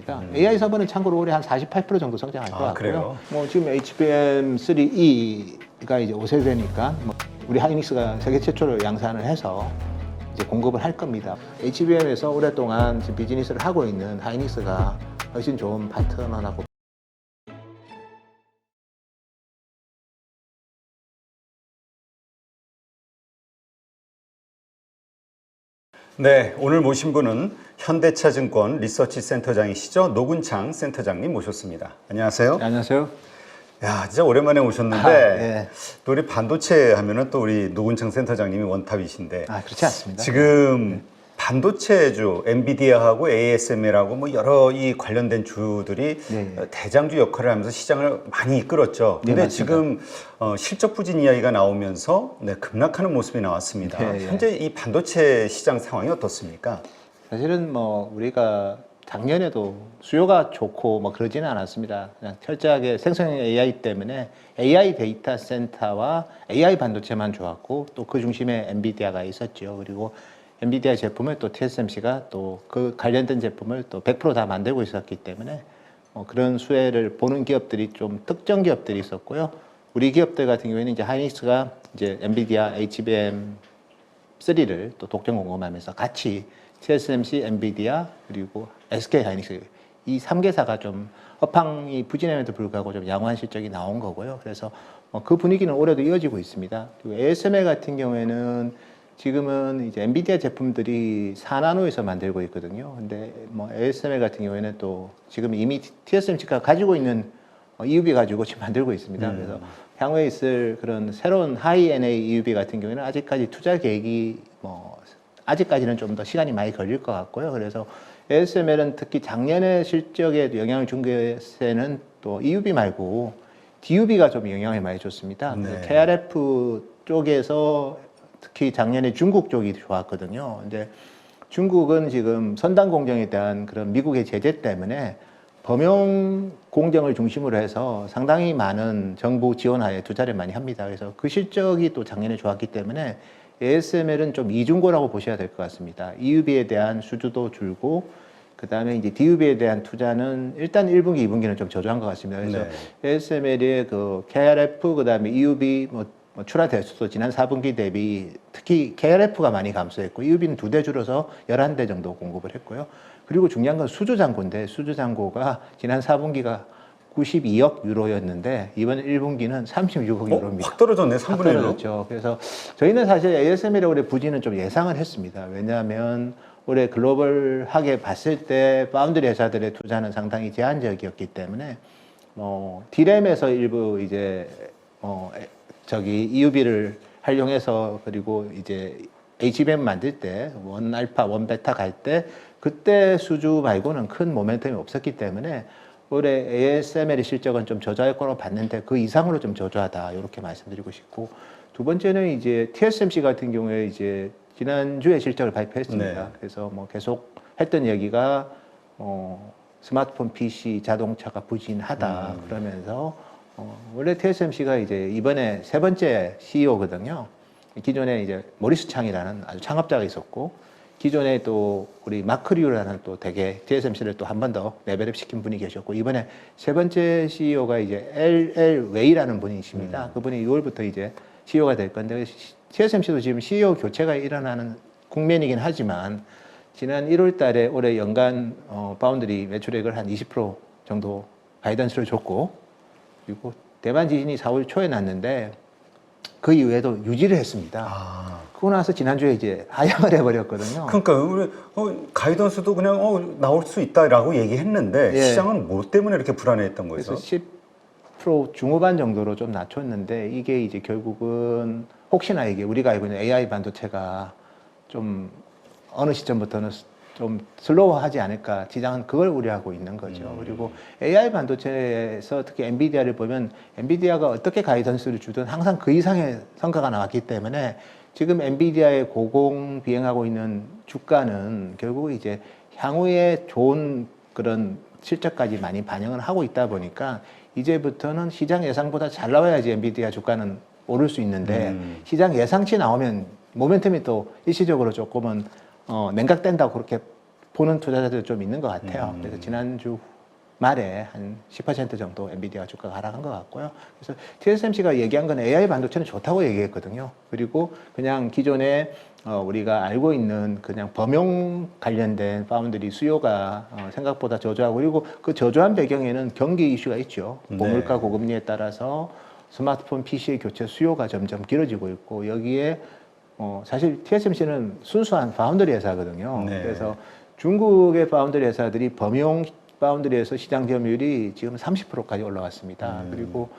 있습니다. AI 서버는 참고로 올해 한 48% 정도 성장할 것 같고요. 그래요? 뭐 지금 HBM3E가 이제 5세대니까 뭐 우리 하이닉스가 세계 최초로 양산을 해서 이제 공급을 할 겁니다. HBM에서 오랫동안 지금 비즈니스를 하고 있는 하이닉스가 훨씬 좋은 파트너라고. 네, 오늘 모신 분은 현대차증권 리서치 센터장이시죠. 노근창 센터장님 모셨습니다. 안녕하세요. 네, 안녕하세요. 야, 진짜 오랜만에 오셨는데 네. 또 우리 반도체 하면은 또 우리 노근창 센터장님이 원탑이신데 그렇지 않습니다. 지금 반도체주 엔비디아하고 ASML하고 뭐 여러 이 관련된 주들이 대장주 역할을 하면서 시장을 많이 이끌었죠. 근데 맞습니다. 지금 실적 부진 이야기가 나오면서 급락하는 모습이 나왔습니다. 현재 이 반도체 시장 상황이 어떻습니까? 사실은 뭐 우리가 작년에도 수요가 좋고 뭐 그러지는 않았습니다. 그냥 철저하게 생성형 AI 때문에 AI 데이터 센터와 AI 반도체만 좋았고 또 그 중심에 엔비디아가 있었죠. 그리고 엔비디아 제품을 또 TSMC가 또 그 관련된 제품을 또 100% 다 만들고 있었기 때문에 그런 수혜를 보는 기업들이 좀 특정 기업들이 있었고요. 우리 기업들 같은 경우에는 이제 하이닉스가 이제 엔비디아 HBM3를 또 독점 공급하면서 같이 TSMC, 엔비디아 그리고 SK 하이닉스 이 3개사가 좀 업황이 부진함에도 불구하고 좀 양호한 실적이 나온 거고요. 그래서 그 분위기는 올해도 이어지고 있습니다. 그리고 ASML 같은 경우에는 지금은 이제 엔비디아 제품들이 4나노에서 만들고 있거든요. 근데 뭐 ASML 같은 경우에는 또 지금 이미 TSMC가 가지고 있는 EUV 가지고 지금 만들고 있습니다. 그래서 향후에 있을 그런 새로운 하이 NA EUV 같은 경우에는 아직까지 투자 계획이 아직까지는 좀 더 시간이 많이 걸릴 것 같고요. 그래서 ASML은 특히 작년에 실적에 영향을 준 것에는 또 EUV 말고 DUV가 좀 영향을 많이 줬습니다. KrF 쪽에서 특히 작년에 중국 쪽이 좋았거든요. 근데 중국은 지금 선단 공정에 대한 그런 미국의 제재 때문에 범용 공정을 중심으로 해서 상당히 많은 정부 지원하에 투자를 많이 합니다. 그래서 그 실적이 또 작년에 좋았기 때문에 ASML은 좀 이중고라고 보셔야 될 것 같습니다. EUV에 대한 수주도 줄고 그 다음에 이제 DUV에 대한 투자는 일단 1분기, 2분기는 좀 저조한 것 같습니다. 그래서 ASML의 그 KrF 그 다음에 EUV 출하 대수도 지난 4분기 대비 특히 KrF가 많이 감소했고 EUV는 2대 줄어서 11대 정도 공급을 했고요. 그리고 중요한 건 수주 잔고인데 수주 잔고가 지난 4분기가 92억 유로였는데 이번 1분기는 36억 유로입니다. 확 떨어졌네, 3분의 1로. 떨어졌죠. 그래서 저희는 사실 ASML의 올해 부진은 좀 예상을 했습니다. 왜냐하면 올해 글로벌하게 봤을 때 파운드리 회사들의 투자는 상당히 제한적이었기 때문에 D램에서 일부 이제 EUV를 활용해서 그리고 이제 HBM 만들 때 원알파, 원베타 갈 때 그때 수주 말고는 큰 모멘텀이 없었기 때문에 올해 ASML의 실적은 좀 저조할 거로 봤는데 그 이상으로 좀 저조하다 이렇게 말씀드리고 싶고 두 번째는 이제 TSMC 같은 경우에 이제 지난주에 실적을 발표했습니다. 그래서 계속 했던 얘기가 스마트폰, PC, 자동차가 부진하다 그러면서 원래 TSMC가 이제 이번에 세 번째 CEO거든요. 기존에 이제 모리스 창이라는 아주 창업자가 있었고 기존에 또 우리 마크 류라는 또 되게 TSMC를 또 한 번 더 레벨업 시킨 분이 계셨고 이번에 세 번째 CEO가 이제 LL 웨이라는 분이십니다. 그분이 6월부터 이제 CEO가 될 건데 TSMC도 지금 CEO 교체가 일어나는 국면이긴 하지만 지난 1월 달에 올해 연간 파운드리 매출액을 한 20% 정도 가이던스를 줬고 그리고 대만 지진이 4월 초에 났는데 그 이후에도 유지를 했습니다. 그러고 나서 지난주에 이제 하향을 해버렸거든요. 그러니까 우리 가이던스도 그냥 나올 수 있다라고 얘기했는데 시장은 뭐 때문에 이렇게 불안해했던 거예요? 그래서 10% 중후반 정도로 좀 낮췄는데 이게 이제 결국은 혹시나 이게 우리가 알고 있는 AI 반도체가 좀 어느 시점부터는 좀 슬로우하지 않을까 시장은 그걸 우려하고 있는 거죠. 그리고 AI 반도체에서 특히 엔비디아를 보면 엔비디아가 어떻게 가이던스를 주든 항상 그 이상의 성과가 나왔기 때문에 지금 엔비디아의 고공 비행하고 있는 주가는 결국 이제 향후에 좋은 그런 실적까지 많이 반영을 하고 있다 보니까 이제부터는 시장 예상보다 잘 나와야지 엔비디아 주가는 오를 수 있는데 시장 예상치 나오면 모멘텀이 또 일시적으로 조금은 냉각된다고 그렇게 보는 투자자들 좀 있는 것 같아요. 그래서 지난주 말에 한 10% 정도 엔비디아 주가가 하락한 것 같고요. 그래서 TSMC가 얘기한 건 AI 반도체는 좋다고 얘기했거든요. 그리고 그냥 기존에 우리가 알고 있는 그냥 범용 관련된 파운드리 수요가 생각보다 저조하고, 그리고 그 저조한 배경에는 경기 이슈가 있죠. 고물가 고금리에 따라서 스마트폰 PC의 교체 수요가 점점 길어지고 있고, 여기에 사실 TSMC는 순수한 파운드리 회사거든요. 그래서 중국의 파운드리 회사들이 범용 파운드리에서 시장 점유율이 지금 30%까지 올라왔습니다. 그리고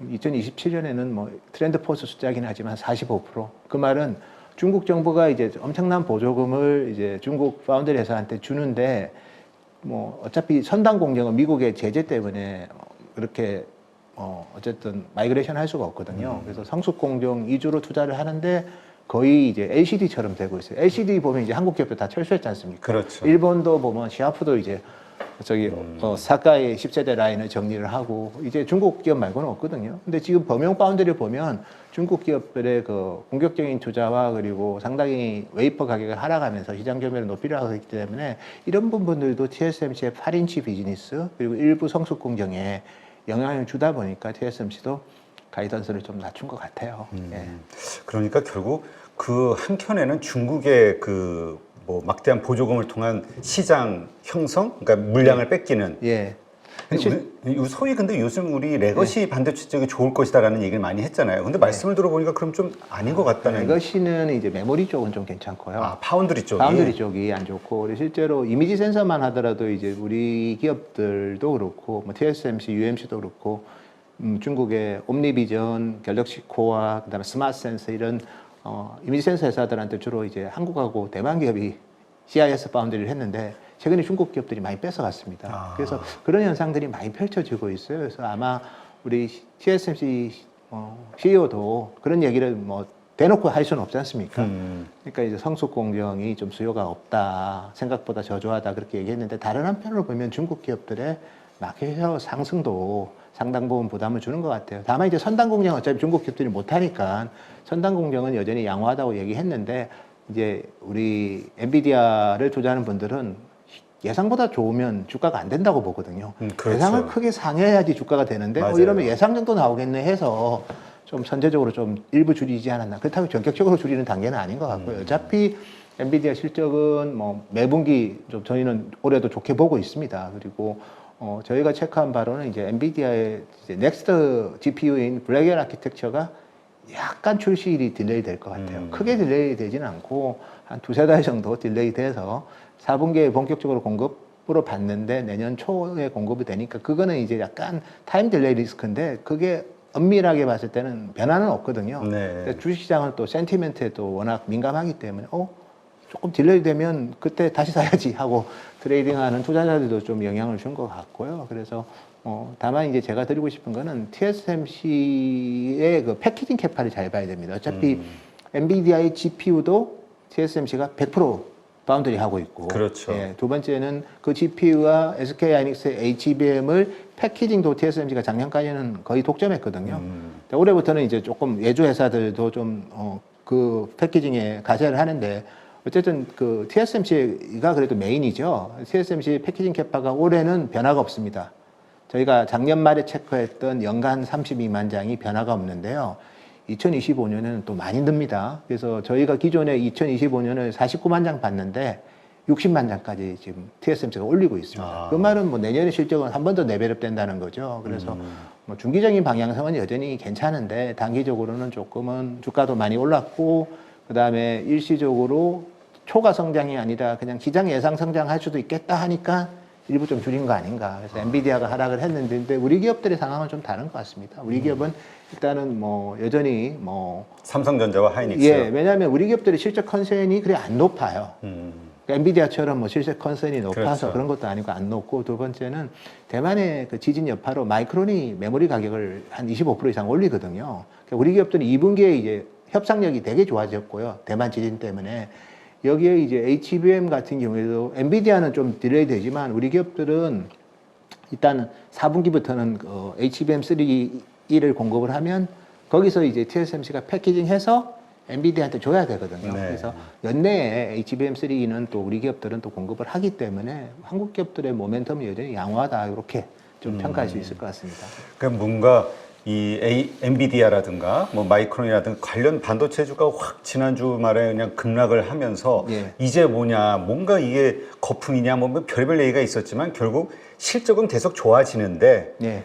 2027년에는 뭐 트렌드 포스 숫자긴 하지만 45%. 그 말은 중국 정부가 이제 엄청난 보조금을 이제 중국 파운드리 회사한테 주는데, 뭐 어차피 선단 공정은 미국의 제재 때문에 그렇게 어쨌든 마이그레이션 할 수가 없거든요. 그래서 성숙 공정 위주로 투자를 하는데 거의 이제 LCD처럼 되고 있어요. LCD 보면 이제 한국 기업도 다 철수했지 않습니까? 그렇죠. 일본도 보면 시아프도 이제 저기 사카의 10세대 라인을 정리를 하고 이제 중국 기업 말고는 없거든요. 근데 지금 범용 파운드리를 보면 중국 기업들의 그 공격적인 투자와 그리고 상당히 웨이퍼 가격을 하락하면서 시장 점유율을 높이려고 하기 때문에 이런 부분들도 TSMC의 8인치 비즈니스 그리고 일부 성숙 공정에 영향을 주다 보니까 TSMC도 가이던스를 좀 낮춘 것 같아요. 예. 그러니까 결국 그 한켠에는 중국의 그 뭐 막대한 보조금을 통한 시장 형성, 그러니까 물량을 뺏기는. 예. 소위 근데 요즘 우리 레거시 반도체 쪽이 좋을 것이다라는 얘기를 많이 했잖아요. 근데 말씀을 들어보니까 그럼 좀 아닌 것 같다는. 레거시는 이제 메모리 쪽은 좀 괜찮고요. 아, 파운드리 쪽이. 파운드리 쪽이 안 좋고, 실제로 이미지 센서만 하더라도 이제 우리 기업들도 그렇고, 뭐 TSMC, UMC도 그렇고, 중국의 옴니비전, 갤럭시 코어, 그다음에 스마트 센서 이런 이미지 센서 회사들한테 주로 이제 한국하고 대만 기업이 CIS 파운드리를 했는데 최근에 중국 기업들이 많이 뺏어갔습니다. 그래서 그런 현상들이 많이 펼쳐지고 있어요. 그래서 아마 우리 TSMC CEO도 그런 얘기를 뭐 대놓고 할 수는 없지 않습니까? 그러니까 이제 성숙 공정이 좀 수요가 없다, 생각보다 저조하다 그렇게 얘기했는데, 다른 한편으로 보면 중국 기업들의 마켓 상승도 상당 부분 부담을 주는 것 같아요. 다만 이제 선단 공정 어차피 중국 기업들이 못하니까 선단 공정은 여전히 양호하다고 얘기했는데, 이제 우리 엔비디아를 투자하는 분들은 예상보다 좋으면 주가가 안 된다고 보거든요. 그렇죠. 예상을 크게 상회해야지 주가가 되는데 이러면 예상 정도 나오겠네 해서 좀 선제적으로 좀 일부 줄이지 않았나. 그렇다고 전격적으로 줄이는 단계는 아닌 것 같고요. 어차피 엔비디아 실적은 뭐 매분기 좀 저희는 올해도 좋게 보고 있습니다. 그리고 저희가 체크한 바로는 이제 엔비디아의 이제 넥스트 GPU인 블랙엘 아키텍처가 약간 출시일이 딜레이 될 것 같아요. 크게 딜레이 되지는 않고 한 두세 달 정도 딜레이 돼서 4분기에 본격적으로 공급으로 받는데 내년 초에 공급이 되니까 그거는 이제 약간 타임 딜레이 리스크인데 그게 엄밀하게 봤을 때는 변화는 없거든요. 네. 주식시장은 또 센티멘트에 또 워낙 민감하기 때문에 조금 딜레이 되면 그때 다시 사야지 하고 트레이딩하는 투자자들도 좀 영향을 준 것 같고요. 그래서 다만 이제 제가 드리고 싶은 거는 TSMC의 그 패키징 캐파를 잘 봐야 됩니다. 어차피 엔비디아의 GPU도 TSMC가 100% 바운더리 하고 있고, 그렇죠. 예, 두 번째는 그 GPU와 SK 하이닉스의 HBM을 패키징도 TSMC가 작년까지는 거의 독점했거든요. 올해부터는 이제 조금 외주 회사들도 좀 그 패키징에 가세를 하는데, 어쨌든 그 TSMC가 그래도 메인이죠. TSMC 패키징 캐파가 올해는 변화가 없습니다. 저희가 작년 말에 체크했던 연간 32만 장이 변화가 없는데요. 2025년에는 또 많이 늡니다. 그래서 저희가 기존에 2025년을 49만 장 봤는데 60만 장까지 지금 TSMC가 올리고 있습니다. 그 말은 뭐 내년에 실적은 한 번 더 레벨업 된다는 거죠. 그래서 뭐 중기적인 방향성은 여전히 괜찮은데 단기적으로는 조금은 주가도 많이 올랐고, 그 다음에 일시적으로 초과 성장이 아니라 그냥 기장 예상 성장할 수도 있겠다 하니까 일부 좀 줄인 거 아닌가. 그래서 엔비디아가 하락을 했는데 우리 기업들의 상황은 좀 다른 것 같습니다. 우리 기업은 일단은 뭐 여전히 뭐 삼성전자와 하이닉스. 예, 왜냐하면 우리 기업들의 실적 컨센이 그래 안 높아요. 그러니까 엔비디아처럼 뭐 실적 컨센이 높아서 그렇죠. 그런 것도 아니고 안 높고, 두 번째는 대만의 그 지진 여파로 마이크론이 메모리 가격을 한 25% 이상 올리거든요. 그러니까 우리 기업들은 2분기에 이제 협상력이 되게 좋아졌고요. 대만 지진 때문에. 여기에 이제 HBM 같은 경우에도 엔비디아는 좀 딜레이 되지만 우리 기업들은 일단 4분기부터는 HBM3E를 공급을 하면 거기서 이제 TSMC가 패키징해서 엔비디아한테 줘야 되거든요. 네. 그래서 연내에 HBM3는 또 우리 기업들은 또 공급을 하기 때문에 한국 기업들의 모멘텀이 여전히 양호하다 이렇게 좀 평가할 수 있을 것 같습니다. 그러니까 뭔가 이 엔비디아라든가 뭐 마이크론이라든가 관련 반도체주가 확 지난 주말에 그냥 급락을 하면서 예. 이제 뭐냐 뭔가 이게 거품이냐 뭐 별별 얘기가 있었지만 결국 실적은 계속 좋아지는데 네.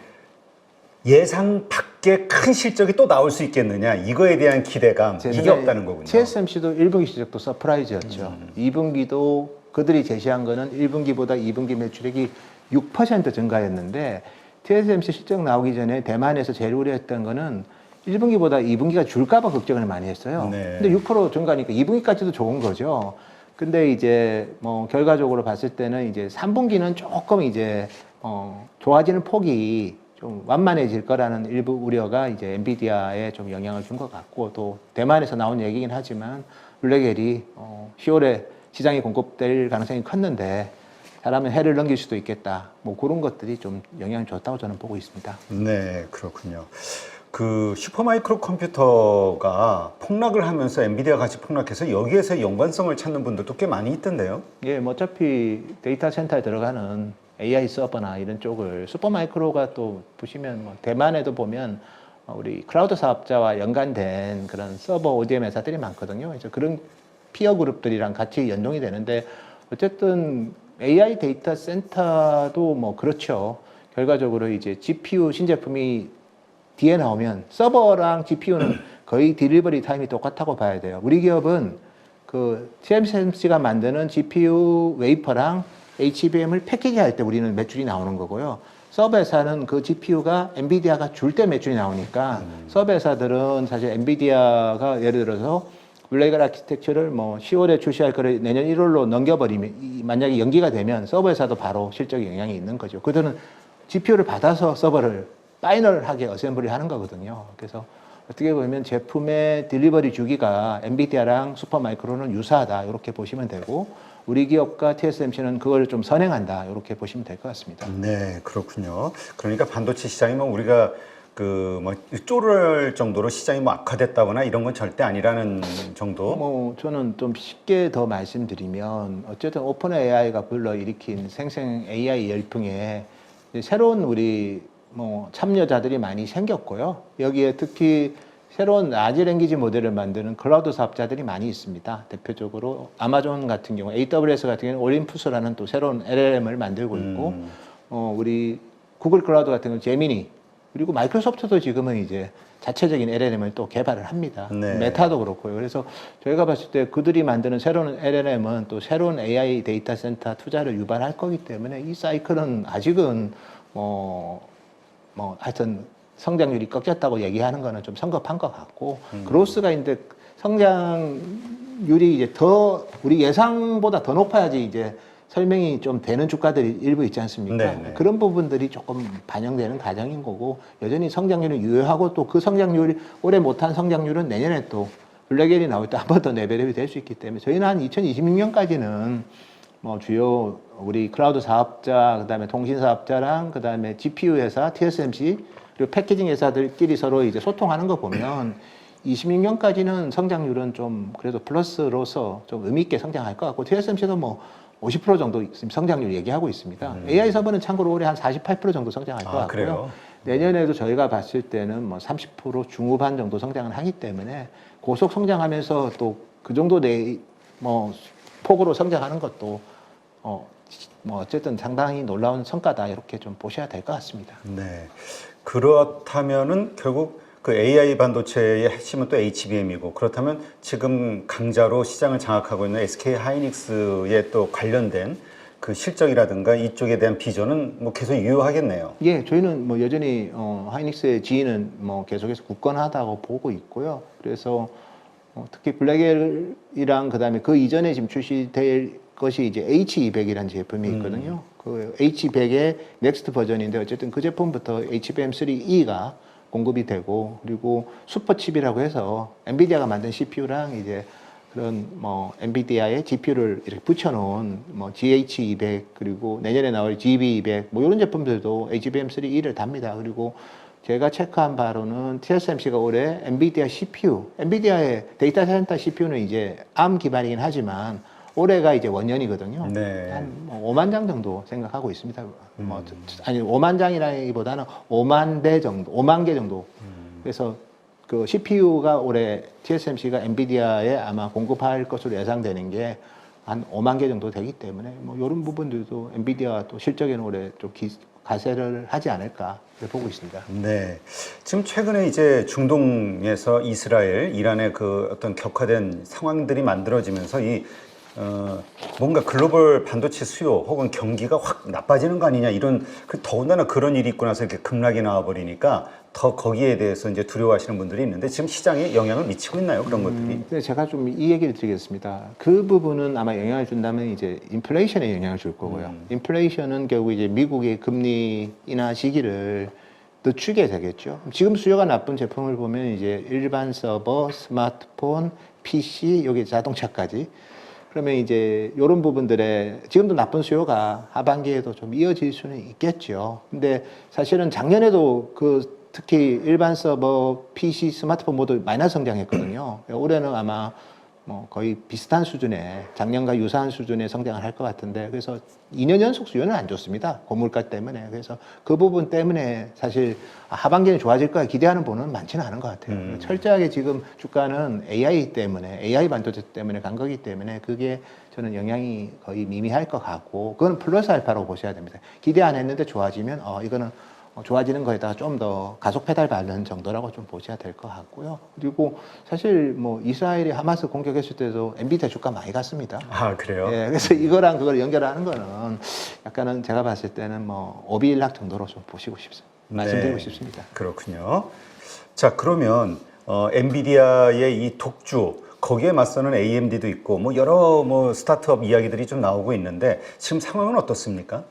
예상 밖의 큰 실적이 또 나올 수 있겠느냐 이거에 대한 기대감 이게 없다는 거군요. TSMC도 1분기 실적도 서프라이즈였죠. 2분기도 그들이 제시한 거는 1분기보다 2분기 매출액이 6% 증가했는데 TSMC 실적 나오기 전에 대만에서 제일 우려했던 거는 1분기보다 2분기가 줄까봐 걱정을 많이 했어요. 네. 근데 6% 증가니까 2분기까지도 좋은 거죠. 근데 이제 뭐 결과적으로 봤을 때는 이제 3분기는 조금 이제 좋아지는 폭이 좀 완만해질 거라는 일부 우려가 이제 엔비디아에 좀 영향을 준 것 같고 또 대만에서 나온 얘기긴 하지만 블랙엘이 10월에 시장에 공급될 가능성이 컸는데 잘하면 해를 넘길 수도 있겠다. 뭐 그런 것들이 좀 영향을 줬다고 저는 보고 있습니다. 네, 그렇군요. 그 슈퍼마이크로 컴퓨터가 폭락을 하면서 엔비디아 같이 폭락해서 여기에서 연관성을 찾는 분들도 꽤 많이 있던데요. 예, 뭐 어차피 데이터 센터에 들어가는 AI 서버나 이런 쪽을 슈퍼마이크로가 또 보시면 뭐 대만에도 보면 우리 클라우드 사업자와 연관된 그런 서버 ODM 회사들이 많거든요. 그래서 그런 피어 그룹들이랑 같이 연동이 되는데 어쨌든 AI 데이터 센터도 뭐 그렇죠. 결과적으로 이제 GPU 신제품이 뒤에 나오면 서버랑 GPU는 거의 딜리버리 타임이 똑같다고 봐야 돼요. 우리 기업은 그 TSMC가 만드는 GPU 웨이퍼랑 HBM을 패키지할 때 우리는 매출이 나오는 거고요. 서버 회사는 그 GPU가 엔비디아가 줄 때 매출이 나오니까 서버 회사들은 사실 엔비디아가 예를 들어서 블랙 아키텍처를 뭐 10월에 출시할 거를 내년 1월로 넘겨버리면 만약에 연기가 되면 서버 회사도 바로 실적에 영향이 있는 거죠. 그들은 GPU를 받아서 서버를 파이널하게 어셈블리 하는 거거든요. 그래서 어떻게 보면 제품의 딜리버리 주기가 엔비디아랑 슈퍼마이크로는 유사하다 이렇게 보시면 되고 우리 기업과 TSMC는 그걸 좀 선행한다 이렇게 보시면 될 것 같습니다. 네, 그렇군요. 그러니까 반도체 시장이 뭐 우리가 그 뭐 쪼를 정도로 시장이 뭐 악화됐다거나 이런 건 절대 아니라는 정도. 뭐 저는 좀 쉽게 더 말씀드리면 어쨌든 오픈 AI가 불러일으킨 생생 AI 열풍에 이제 새로운 우리 뭐 참여자들이 많이 생겼고요. 여기에 특히 새로운 라지 랭귀지 모델을 만드는 클라우드 사업자들이 많이 있습니다. 대표적으로 아마존 같은 경우, AWS 같은 경우는 올림푸스라는 또 새로운 LLM을 만들고 있고, 우리 구글 클라우드 같은 경우는 제미니, 그리고 마이크로소프트도 지금은 이제 자체적인 LLM을 또 개발을 합니다. 네. 메타도 그렇고요. 그래서 저희가 봤을 때 그들이 만드는 새로운 LLM은 또 새로운 AI 데이터 센터 투자를 유발할 거기 때문에 이 사이클은 아직은 하여튼 성장률이 꺾였다고 얘기하는 거는 좀 성급한 것 같고, 그로스가 이제 성장률이 이제 더 우리 예상보다 더 높아야지 이제 설명이 좀 되는 주가들이 일부 있지 않습니까? 네네. 그런 부분들이 조금 반영되는 과정인 거고, 여전히 성장률은 유효하고 또 그 성장률이 올해 못한 성장률은 내년에 또 블랙엘이 나올 때 한 번 더 레벨업이 될 수 있기 때문에 저희는 한 2026년까지는 뭐 주요 우리 클라우드 사업자, 그다음에 통신 사업자랑 그다음에 GPU 회사, TSMC 그리고 패키징 회사들끼리 서로 이제 소통하는 거 보면 26년까지는 성장률은 좀 그래도 플러스로서 좀 의미 있게 성장할 것 같고 TSMC도 뭐 50% 정도 성장률 얘기하고 있습니다. AI 서버는 참고로 올해 한 48% 정도 성장할 것 같고요. 그래요? 내년에도 저희가 봤을 때는 뭐 30% 중후반 정도 성장을 하기 때문에 고속 성장하면서 또 그 정도 뭐 폭으로 성장하는 것도 뭐 어쨌든 상당히 놀라운 성과다 이렇게 좀 보셔야 될 것 같습니다. 네. 그렇다면은 결국 그 AI 반도체의 핵심은 또 HBM이고 그렇다면 지금 강자로 시장을 장악하고 있는 SK 하이닉스에 또 관련된 그 실적이라든가 이쪽에 대한 비전은 뭐 계속 유효하겠네요. 예, 저희는 뭐 여전히 하이닉스의 지위는 뭐 계속해서 굳건하다고 보고 있고요. 그래서 특히 블랙엘이랑 그다음에 그 이전에 지금 출시될 것이 이제 H200이라는 제품이 있거든요. 그 H100의 넥스트 버전인데 어쨌든 그 제품부터 HBM3E가 공급이 되고 그리고 슈퍼칩이라고 해서 엔비디아가 만든 CPU랑 이제 그런 뭐 엔비디아의 GPU를 이렇게 붙여놓은 뭐 GH200 그리고 내년에 나올 GB200 뭐 이런 제품들도 HBM3E를 답니다. 그리고 제가 체크한 바로는 TSMC가 올해 엔비디아 CPU, 엔비디아의 데이터 센터 CPU는 이제 ARM 기반이긴 하지만 올해가 이제 원년이거든요. 네. 한 5만 장 정도 생각하고 있습니다. 뭐, 아니 5만 장이라기보다는 5만 대 정도, 5만 개 정도. 그래서 그 CPU가 올해 TSMC가 엔비디아에 아마 공급할 것으로 예상되는 게 한 5만 개 정도 되기 때문에 뭐 이런 부분들도 엔비디아 또 실적에는 올해 좀 가세를 하지 않을까 보고 있습니다. 네. 지금 최근에 이제 중동에서 이스라엘, 이란의 그 어떤 격화된 상황들이 만들어지면서 뭔가 글로벌 반도체 수요 혹은 경기가 확 나빠지는 거 아니냐 이런 더군다나 그런 일이 있고 나서 이렇게 급락이 나와버리니까 더 거기에 대해서 이제 두려워하시는 분들이 있는데 지금 시장에 영향을 미치고 있나요? 그런 것들이? 근데 제가 좀 이 얘기를 드리겠습니다. 그 부분은 아마 영향을 준다면 이제 인플레이션에 영향을 줄 거고요. 인플레이션은 결국 이제 미국의 금리 인하 시기를 늦추게 되겠죠. 지금 수요가 나쁜 제품을 보면 이제 일반 서버, 스마트폰, PC, 여기 자동차까지. 그러면 이제 이런 부분들에 지금도 나쁜 수요가 하반기에도 좀 이어질 수는 있겠죠. 근데 사실은 작년에도 특히 일반 서버, PC, 스마트폰 모두 마이너스 성장했거든요. 올해는 아마 뭐 거의 비슷한 수준의 작년과 유사한 수준의 성장을 할 것 같은데 그래서 2년 연속 수요는 안 좋습니다. 고물가 때문에. 그래서 그 부분 때문에 사실 하반기는 좋아질 거야 기대하는 분은 많지는 않은 것 같아요. 철저하게 지금 주가는 AI 때문에 AI 반도체 때문에 간 거기 때문에 그게 저는 영향이 거의 미미할 것 같고 그건 플러스 알파라고 보셔야 됩니다. 기대 안 했는데 좋아지면 이거는 좋아지는 거에다가 좀 더 가속 페달 밟는 정도라고 좀 보셔야 될 것 같고요. 그리고 사실 뭐 이스라엘이 하마스 공격했을 때도 엔비디아 주가 많이 갔습니다. 아, 그래요? 예, 그래서 이거랑 그걸 연결하는 거는 약간은 제가 봤을 때는 뭐 오비일락 정도로 좀 보시고 싶습니다. 말씀드리고 싶습니다. 그렇군요. 자, 그러면 엔비디아의 이 독주 거기에 맞서는 AMD도 있고 뭐 여러 뭐 스타트업 이야기들이 좀 나오고 있는데 지금 상황은 어떻습니까?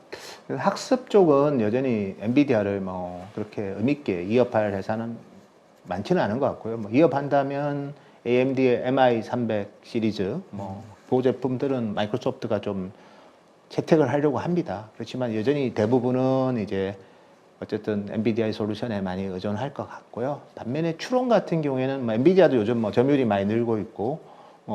학습 쪽은 여전히 엔비디아를 뭐 그렇게 의미있게 이어팔 회사는 많지는 않은 것 같고요. 뭐 이어판다면 AMD의 MI300 시리즈 그 제품들은 마이크로소프트가 좀 채택을 하려고 합니다. 그렇지만 여전히 대부분은 이제 어쨌든 엔비디아의 솔루션에 많이 의존할 것 같고요. 반면에 추론 같은 경우에는 뭐 엔비디아도 요즘 뭐 점유율이 많이 늘고 있고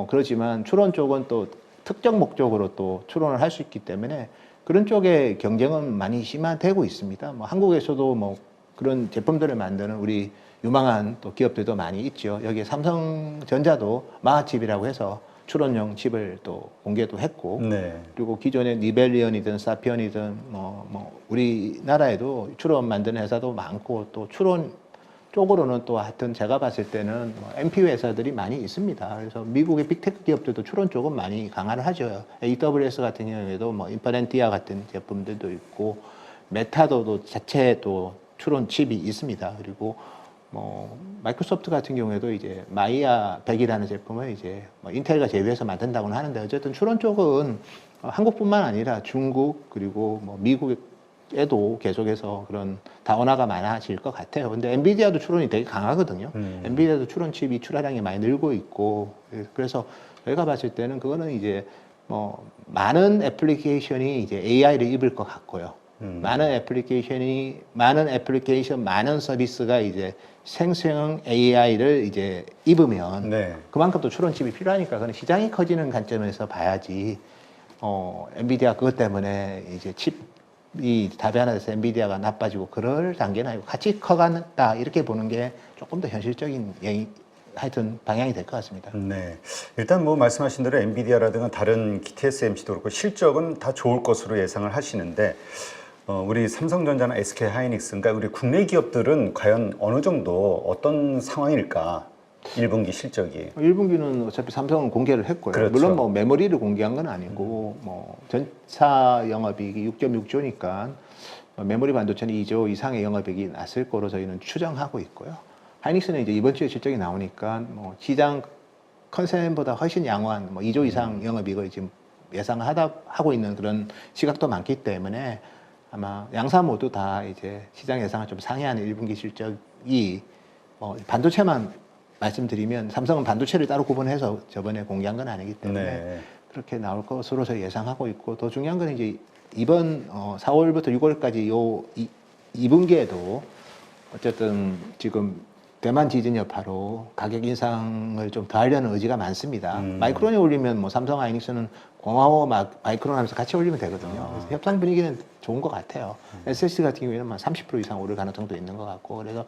그렇지만 추론 쪽은 또 특정 목적으로 또 추론을 할 수 있기 때문에 그런 쪽에 경쟁은 많이 심화되고 있습니다. 뭐 한국에서도 뭐 그런 제품들을 만드는 우리 유망한 또 기업들도 많이 있죠. 여기에 삼성전자도 마하칩이라고 해서 추론용 칩을 또 공개도 했고, 네. 그리고 기존의 니벨리언이든 사피언이든 우리나라에도 추론 만드는 회사도 많고 또 추론 쪽으로는 또 하여튼 제가 봤을 때는 MPU 회사들이 많이 있습니다. 그래서 미국의 빅테크 기업들도 추론 쪽은 많이 강화를 하죠. AWS 같은 경우에도 인퍼렌티아 같은 제품들도 있고 메타도 자체 또 추론 칩이 있습니다. 그리고 마이크로소프트 같은 경우에도 이제 마이아 100이라는 제품을 이제 인텔과 제휴해서 만든다고는 하는데 어쨌든 추론 쪽은 한국뿐만 아니라 중국 그리고 미국에도 계속해서 그런 다원화가 많아질 것 같아요. 근데 엔비디아도 추론이 되게 강하거든요. 엔비디아도 추론 칩이 출하량이 많이 늘고 있고 그래서 저희가 봤을 때는 그거는 이제 많은 애플리케이션이 이제 AI를 입을 것 같고요. 많은 애플리케이션, 많은 서비스가 이제 생성형 AI를 이제 입으면 그만큼 또 추론칩이 필요하니까 그건 시장이 커지는 관점에서 봐야지. 엔비디아 그것 때문에 이제 칩이 다변화돼서 엔비디아가 나빠지고 그럴 단계는 아니고 같이 커간다 이렇게 보는 게 조금 더 현실적인 하여튼 방향이 될 것 같습니다. 네. 일단 뭐 말씀하신 대로 엔비디아라든가 다른 TSMC도 그렇고 실적은 다 좋을 것으로 예상을 하시는데 우리 삼성전자나 SK 하이닉스, 그러니까 우리 국내 기업들은 과연 어느 정도 어떤 상황일까? 1분기 실적이. 1분기는 어차피 삼성은 공개를 했고요. 그렇죠. 물론 메모리를 공개한 건 아니고 전사 영업이익이 6.6조니까 메모리 반도체는 2조 이상의 영업이익이 났을 거로 저희는 추정하고 있고요. 하이닉스는 이제 이번 주에 실적이 나오니까 시장 컨센보다 훨씬 양호한 2조 이상 영업이익을 지금 예상하고 있는 그런 시각도 많기 때문에 아마 양사 모두 다 이제 시장 예상을 좀 상회하는 1분기 실적이 반도체만 말씀드리면 삼성은 반도체를 따로 구분해서 저번에 공개한 건 아니기 때문에 그렇게 나올 것으로 저희 예상하고 있고 더 중요한 건 이제 이번 4월부터 6월까지 요 2분기에도 어쨌든 지금 대만 지진 여파로 가격 인상을 좀 더 하려는 의지가 많습니다. 마이크론이 올리면 뭐 삼성 하이닉스는 공화호 마이크론 하면서 같이 올리면 되거든요. 그래서 협상 분위기는 좋은 것 같아요. SSD 같은 경우에는 한 30% 이상 오를 가능성도 있는 것 같고, 그래서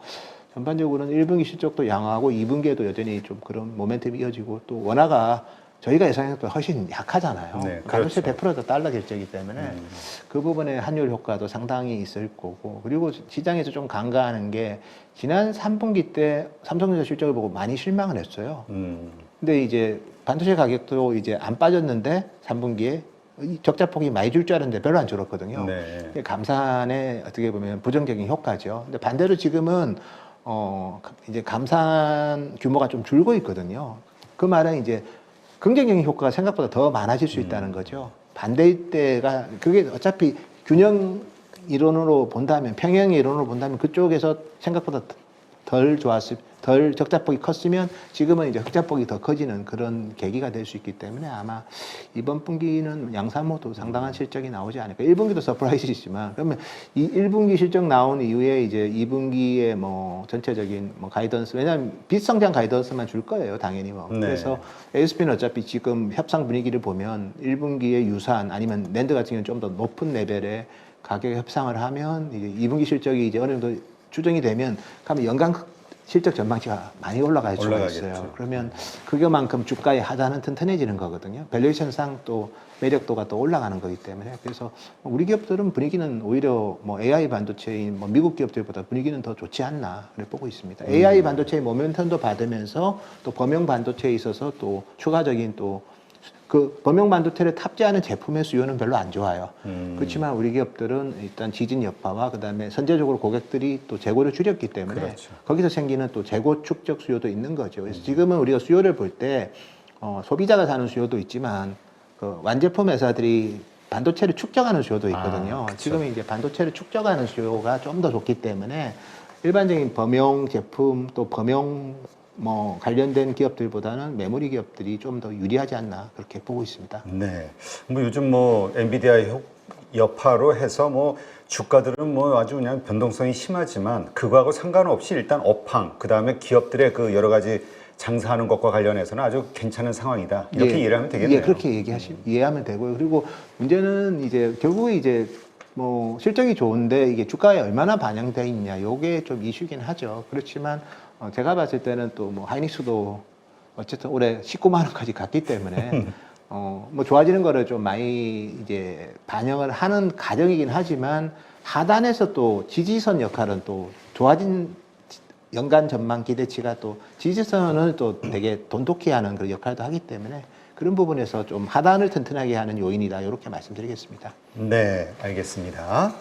전반적으로는 1분기 실적도 양호하고 2분기에도 여전히 좀 그런 모멘텀이 이어지고, 또 원화가 저희가 예상했던 것보다 훨씬 약하잖아요. 네, 반도체 그렇죠. 100%도 달러 결제이기 때문에 그 부분에 환율 효과도 상당히 있을 거고, 그리고 시장에서 좀 간과하는 게 지난 3분기 때 삼성전자 실적을 보고 많이 실망을 했어요. 근데 이제 반도체 가격도 이제 안 빠졌는데 3분기에 적자폭이 많이 줄 줄 알았는데 별로 안 줄었거든요. 네. 감산의 어떻게 보면 부정적인 효과죠. 근데 반대로 지금은 이제 감산 규모가 좀 줄고 있거든요. 그 말은 이제 긍정적인 효과가 생각보다 더 많아질 수 있다는 거죠. 반대일 때가 그게 어차피 균형 이론으로 본다면, 평형 이론으로 본다면 그쪽에서 생각보다 덜 적자폭이 컸으면 지금은 이제 흑자폭이 더 커지는 그런 계기가 될 수 있기 때문에 아마 이번 분기는 양사모도 상당한 실적이 나오지 않을까. 1분기도 서프라이즈이지만, 그러면 이 1분기 실적 나온 이후에 이제 2분기에 뭐 전체적인 뭐 가이던스, 왜냐하면 비성장 가이던스만 줄 거예요, 당연히 뭐. 네. 그래서 ASP는 어차피 지금 협상 분위기를 보면 1분기에 유사한, 아니면 낸드 같은 경우는 좀 더 높은 레벨의 가격 협상을 하면 이제 2분기 실적이 이제 어느 정도 추정이 되면 가면 연간 실적 전망치가 많이 올라갈 수가 올라가겠죠. 있어요. 그러면 그거만큼 주가의 하단은 튼튼해지는 거거든요. 밸류에이션상 또 매력도가 또 올라가는 거기 때문에, 그래서 우리 기업들은 분위기는 오히려 뭐 AI 반도체인 뭐 미국 기업들보다 분위기는 더 좋지 않나 그래 보고 있습니다. AI 반도체의 모멘텀도 받으면서 또 범용 반도체에 있어서 또 추가적인 또 그 범용 반도체를 탑재하는 제품의 수요는 별로 안 좋아요. 그렇지만 우리 기업들은 일단 지진 여파와 그다음에 선제적으로 고객들이 또 재고를 줄였기 때문에 그렇죠. 거기서 생기는 또 재고 축적 수요도 있는 거죠. 그래서 지금은 우리가 수요를 볼 때 소비자가 사는 수요도 있지만 그 완제품 회사들이 반도체를 축적하는 수요도 있거든요. 그쵸. 지금 이제 반도체를 축적하는 수요가 좀 더 좋기 때문에 일반적인 범용 제품 또 범용 뭐 관련된 기업들보다는 메모리 기업들이 좀 더 유리하지 않나 그렇게 보고 있습니다. 네. 뭐 요즘 뭐 엔비디아 여파로 해서 뭐 주가들은 뭐 아주 그냥 변동성이 심하지만 그거하고 상관없이 일단 업황, 그 다음에 기업들의 그 여러 가지 장사하는 것과 관련해서는 아주 괜찮은 상황이다. 이렇게 이해를 하면 되겠네요. 예, 그렇게 이해하면 되고요. 그리고 문제는 이제 결국에 이제 뭐 실적이 좋은데 이게 주가에 얼마나 반영돼 있냐, 요게 좀 이슈긴 하죠. 그렇지만 제가 봤을 때는 또 뭐 하이닉스도 어쨌든 올해 19만 원까지 갔기 때문에 뭐 좋아지는 거를 좀 많이 이제 반영을 하는 가정이긴 하지만 하단에서 또 지지선 역할은 또 좋아진 연간 전망 기대치가 또 지지선을 또 되게 돈독히 하는 그런 역할도 하기 때문에 그런 부분에서 좀 하단을 튼튼하게 하는 요인이다, 이렇게 말씀드리겠습니다. 네, 알겠습니다.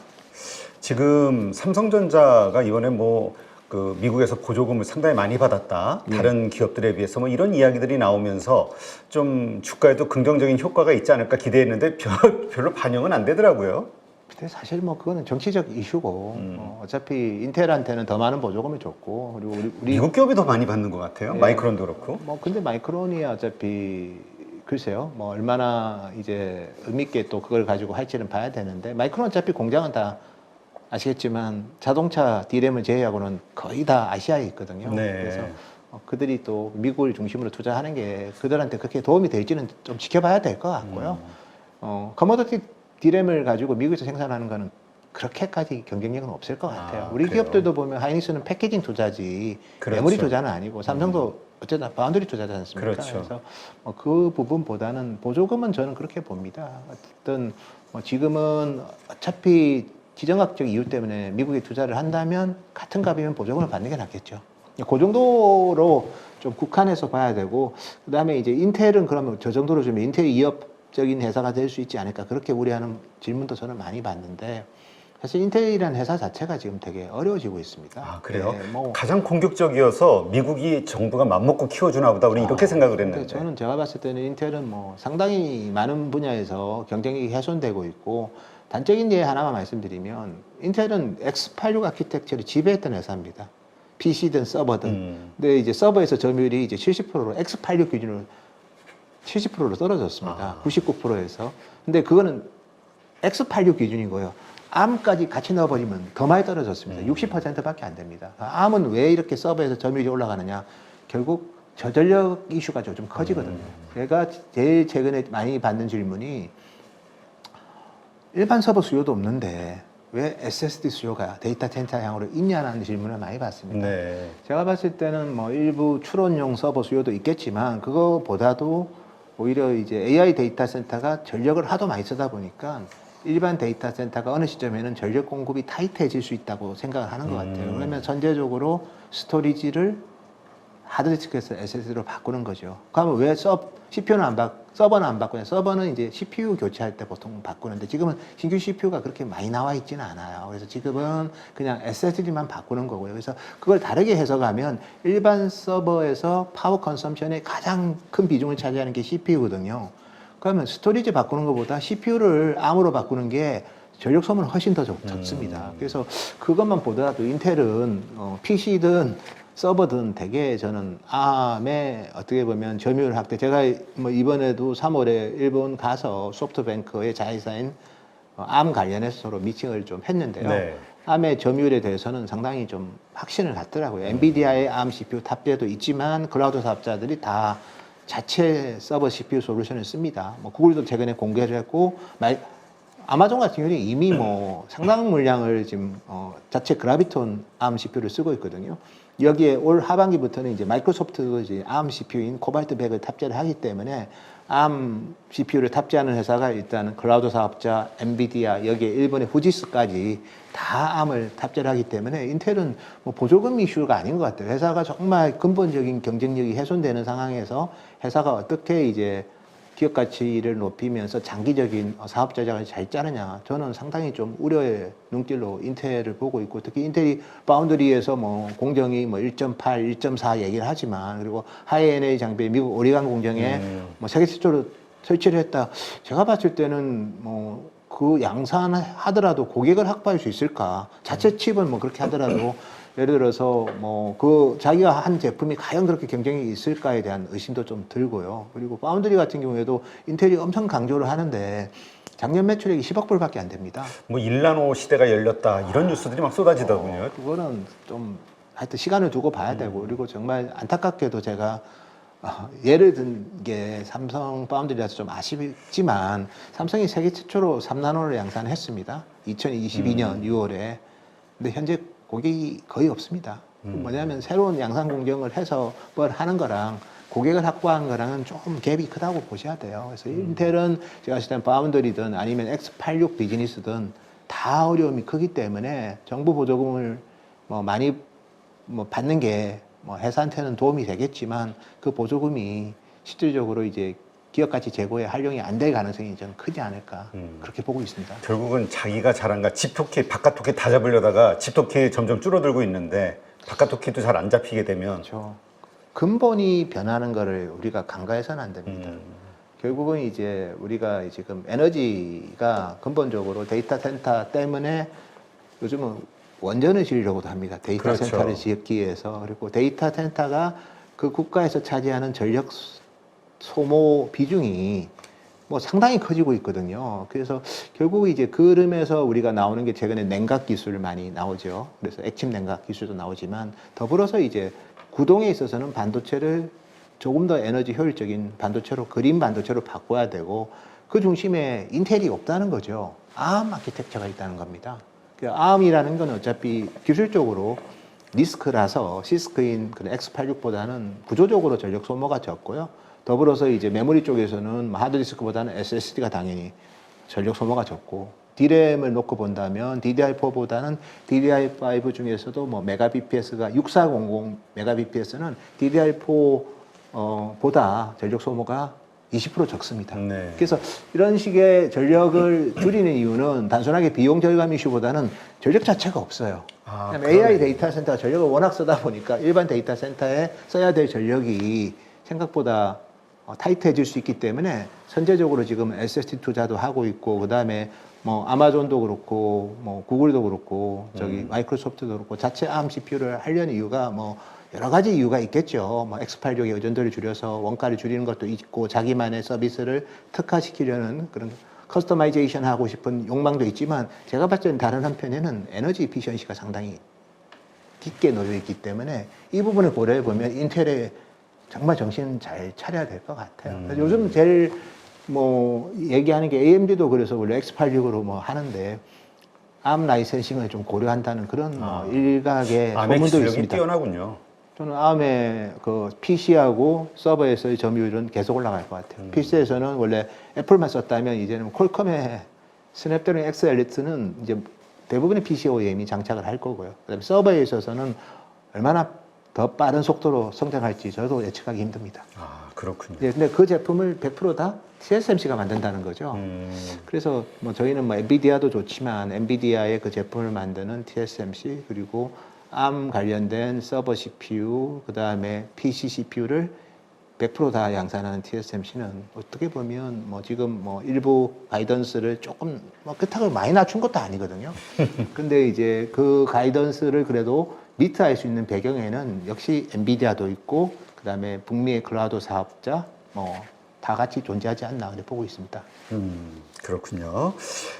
지금 삼성전자가 이번에 뭐 그 미국에서 보조금을 상당히 많이 받았다. 다른 기업들에 비해서 뭐 이런 이야기들이 나오면서 좀 주가에도 긍정적인 효과가 있지 않을까 기대했는데 별로 반영은 안 되더라고요. 근데 사실 뭐 그거는 정치적 이슈고 어차피 인텔한테는 더 많은 보조금을 줬고, 그리고 우리 미국 기업이 더 많이 받는 것 같아요. 예. 마이크론도 그렇고. 뭐 근데 마이크론이 어차피 글쎄요, 뭐 얼마나 이제 의미 있게 또 그걸 가지고 할지는 봐야 되는데, 마이크론 어차피 공장은 다 아시겠지만 자동차 D램을 제외하고는 거의 다 아시아에 있거든요. 네. 그래서 그들이 또 미국을 중심으로 투자하는 게 그들한테 그렇게 도움이 될지는 좀 지켜봐야 될 것 같고요. 커머더티 D램을 가지고 미국에서 생산하는 거는 그렇게까지 경쟁력은 없을 것 같아요. 우리 그래요? 기업들도 보면 하이닉스는 패키징 투자지 그렇죠. 메모리 투자는 아니고, 삼성도 어쨌든 바운드리 투자지 않습니까? 그렇죠. 그래서 그 부분보다는 보조금은 저는 그렇게 봅니다. 어쨌든 지금은 어차피 지정학적 이유 때문에 미국에 투자를 한다면 같은 값이면 보조금을 받는 게 낫겠죠. 그 정도로 좀 국한해서 봐야 되고, 그 다음에 이제 인텔은 그러면 저 정도로 주면 인텔이 이협적인 회사가 될 수 있지 않을까, 그렇게 우려하는 질문도 저는 많이 받는데, 사실 인텔이라는 회사 자체가 지금 되게 어려워지고 있습니다. 아, 그래요? 네, 뭐 가장 공격적이어서 미국이 정부가 맘먹고 키워주나 보다. 우리 이렇게 생각을 했는데. 저는 제가 봤을 때는 인텔은 뭐 상당히 많은 분야에서 경쟁력이 훼손되고 있고, 단적인 예 하나만 말씀드리면 인텔은 x86 아키텍처를 지배했던 회사입니다. PC든 서버든. 근데 이제 서버에서 점유율이 이제 70%로 x86 기준으로 70%로 떨어졌습니다. 99%에서. 근데 그거는 x86 기준이고요. 암까지 같이 넣어버리면 더 많이 떨어졌습니다. 60%밖에 안 됩니다. 암은 왜 이렇게 서버에서 점유율이 올라가느냐? 결국 저전력 이슈가 좀 커지거든요. 제가 제일 최근에 많이 받는 질문이 일반 서버 수요도 없는데 왜 SSD 수요가 데이터 센터 향으로 있냐는 질문을 많이 받습니다. 네. 제가 봤을 때는 뭐 일부 추론용 서버 수요도 있겠지만 그거보다도 오히려 이제 AI 데이터 센터가 전력을 하도 많이 쓰다 보니까 일반 데이터 센터가 어느 시점에는 전력 공급이 타이트해질 수 있다고 생각을 하는 것 같아요. 그러면 전제적으로 스토리지를 하드디스크에서 SSD로 바꾸는 거죠. 그러면 왜 CPU는 서버는 안 바꾸냐? 서버는 이제 CPU 교체할 때 보통 바꾸는데 지금은 신규 CPU가 그렇게 많이 나와 있지는 않아요. 그래서 지금은 그냥 SSD만 바꾸는 거고요. 그래서 그걸 다르게 해석하면 일반 서버에서 파워 컨섬션의 가장 큰 비중을 차지하는 게 CPU거든요. 그러면 스토리지 바꾸는 것보다 CPU를 암으로 바꾸는 게 전력 소모는 훨씬 더 적습니다. 그래서 그것만 보더라도 인텔은 PC든 서버든 되게 저는 암에 어떻게 보면 점유율 확대. 제가 뭐 이번에도 3월에 일본 가서 소프트뱅크의 자회사인 암 관련해서 서로 미팅을 좀 했는데요. 네. 암의 점유율에 대해서는 상당히 좀 확신을 갖더라고요. 엔비디아의 암 CPU 탑재도 있지만 클라우드 사업자들이 다 자체 서버 CPU 솔루션을 씁니다. 뭐 구글도 최근에 공개를 했고 아마존 같은 경우는 이미 뭐 상당 물량을 지금 자체 그라비톤 암 CPU를 쓰고 있거든요. 여기에 올 하반기부터는 이제 마이크로소프트 이제 암 CPU인 코발트 100을 탑재를 하기 때문에 암 CPU를 탑재하는 회사가 일단 클라우드 사업자, 엔비디아, 여기에 일본의 후지스까지 다 암을 탑재를 하기 때문에 인텔은 뭐 보조금 이슈가 아닌 것 같아요. 회사가 정말 근본적인 경쟁력이 훼손되는 상황에서 회사가 어떻게 이제 기업 가치를 높이면서 장기적인 사업 전략을 잘 짜느냐. 저는 상당히 좀 우려의 눈길로 인텔을 보고 있고, 특히 인텔이 파운드리에서 뭐 공정이 뭐 1.8, 1.4 얘기를 하지만, 그리고 하이에너지 장비 미국 오리간 공정에 뭐 세계 최초로 설치를 했다. 제가 봤을 때는 뭐 그 양산하더라도 고객을 확보할 수 있을까? 자체 칩을 뭐 그렇게 하더라도 예를 들어서 뭐 그 자기가 한 제품이 과연 그렇게 경쟁이 있을까에 대한 의심도 좀 들고요. 그리고 파운드리 같은 경우에도 인텔이 엄청 강조를 하는데 작년 매출액이 10억 불밖에 안 됩니다. 뭐 일나노 시대가 열렸다 이런 뉴스들이 막 쏟아지더군요. 그거는 좀 하여튼 시간을 두고 봐야 되고, 그리고 정말 안타깝게도 제가 예를 든 게 삼성 파운드리라서 좀 아쉽지만 삼성이 세계 최초로 3나노를 양산했습니다. 2022년 6월에. 근데 현재 고객이 거의 없습니다. 뭐냐면 새로운 양산 공정을 해서 뭘 하는 거랑 고객을 확보한 거랑은 조금 갭이 크다고 보셔야 돼요. 그래서 인텔은 제가 봤을 땐 파운드리든 아니면 X86 비즈니스든 다 어려움이 크기 때문에 정부 보조금을 뭐 많이 뭐 받는 게 뭐 회사한테는 도움이 되겠지만 그 보조금이 실질적으로 이제 기업 가치 제고에 활용이 안 될 가능성이 좀 크지 않을까 그렇게 보고 있습니다. 결국은 자기가 잘한 가 집토끼, 바깥토끼 다 잡으려다가 집토끼 점점 줄어들고 있는데 바깥토끼도 잘 안 잡히게 되면 그렇죠. 근본이 변하는 거를 우리가 간과해서는 안 됩니다. 결국은 이제 우리가 지금 에너지가 근본적으로 데이터 센터 때문에 요즘은 원전을 지으려고도 합니다. 데이터 그렇죠. 센터를 짓기 위해서. 그리고 데이터 센터가 그 국가에서 차지하는 전력 소모 비중이 뭐 상당히 커지고 있거든요. 그래서 결국 이제 그 흐름에서 우리가 나오는 게 최근에 냉각 기술 많이 나오죠. 그래서 액침 냉각 기술도 나오지만 더불어서 이제 구동에 있어서는 반도체를 조금 더 에너지 효율적인 반도체로, 그린 반도체로 바꿔야 되고, 그 중심에 인텔이 없다는 거죠. ARM 아키텍처가 있다는 겁니다. ARM이라는 건 어차피 기술적으로 리스크라서 시스크인 X86보다는 구조적으로 전력 소모가 적고요. 더불어서 이제 메모리 쪽에서는 하드디스크보다는 SSD가 당연히 전력 소모가 적고, D램을 놓고 본다면 DDR4보다는 DDR5 중에서도 뭐 메가BPS가 6400 메가BPS는 DDR4 보다 전력 소모가 20% 적습니다. 네. 그래서 이런 식의 전력을 줄이는 이유는 단순하게 비용 절감 이슈보다는 전력 자체가 없어요. AI 데이터 센터가 전력을 워낙 쓰다 보니까 일반 데이터 센터에 써야 될 전력이 생각보다 타이트해질 수 있기 때문에 선제적으로 지금 SSD 투자도 하고 있고, 그 다음에 뭐 아마존도 그렇고 뭐 구글도 그렇고 저기 마이크로소프트도 그렇고 자체 ARM CPU를 하려는 이유가 뭐 여러 가지 이유가 있겠죠. 뭐 X86의 의존도를 줄여서 원가를 줄이는 것도 있고, 자기만의 서비스를 특화시키려는 그런 커스터마이제이션 하고 싶은 욕망도 있지만 제가 봤을 때는 다른 한편에는 에너지 이피션시가 상당히 깊게 놓여 있기 때문에 이 부분을 고려해 보면 인텔에 정말 정신 잘 차려야 될 것 같아요. 그래서 요즘 제일 뭐 얘기하는 게 AMD도 그래서 원래 X86으로 뭐 하는데 암 라이센싱을 좀 고려한다는 그런 뭐 일각의 암의 소문도 기술력이 있습니다. 뛰어나군요. 저는 암의 그 PC하고 서버에서의 점유율은 계속 올라갈 것 같아요. PC에서는 원래 애플만 썼다면 이제는 퀄컴의 스냅드래곤 X 엘리트는 이제 대부분의 PC OEM이 장착을 할 거고요. 그다음에 서버에 있어서는 얼마나 더 빠른 속도로 성장할지 저도 예측하기 힘듭니다. 아, 그렇군요. 예, 근데 그 제품을 100%다 TSMC가 만든다는 거죠. 그래서 뭐 저희는 뭐 엔비디아도 좋지만 엔비디아의 그 제품을 만드는 TSMC 그리고 ARM 관련된 서버 CPU 그다음에 PC CPU를 100%다 양산하는 TSMC는 어떻게 보면 뭐 지금 뭐 일부 가이던스를 조금 뭐 그렇다고 많이 낮춘 것도 아니거든요. 근데 이제 그 가이던스를 그래도 미트할 수 있는 배경에는 역시 엔비디아도 있고 그다음에 북미의 클라우드 사업자 뭐 다 같이 존재하지 않나 그렇게 보고 있습니다. 그렇군요.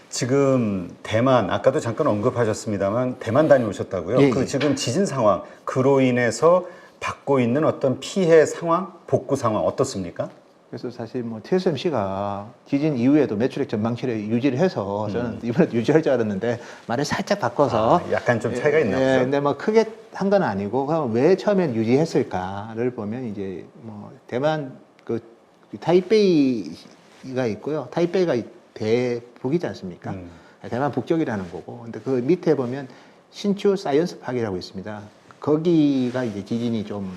지금 대만 아까도 잠깐 언급하셨습니다만 대만 다녀오셨다고요? 예, 그 예. 지금 지진 상황 그로 인해서 받고 있는 어떤 피해 상황, 복구 상황 어떻습니까? 그래서 사실 뭐 TSMC가 지진 이후에도 매출액 전망치를 유지를 해서 저는 이번에도 유지할 줄 알았는데 말을 살짝 바꿔서 약간 좀 차이가 있나 보죠. 근데 뭐 크게 한 건 아니고 그럼 왜 처음엔 유지했을까를 보면 이제 뭐 대만 그 타이베이가 있고요. 타이베이가 대북이지 않습니까? 대만 북쪽이라는 거고. 근데 그 밑에 보면 신추 사이언스 파크라고 있습니다. 거기가 이제 지진이 좀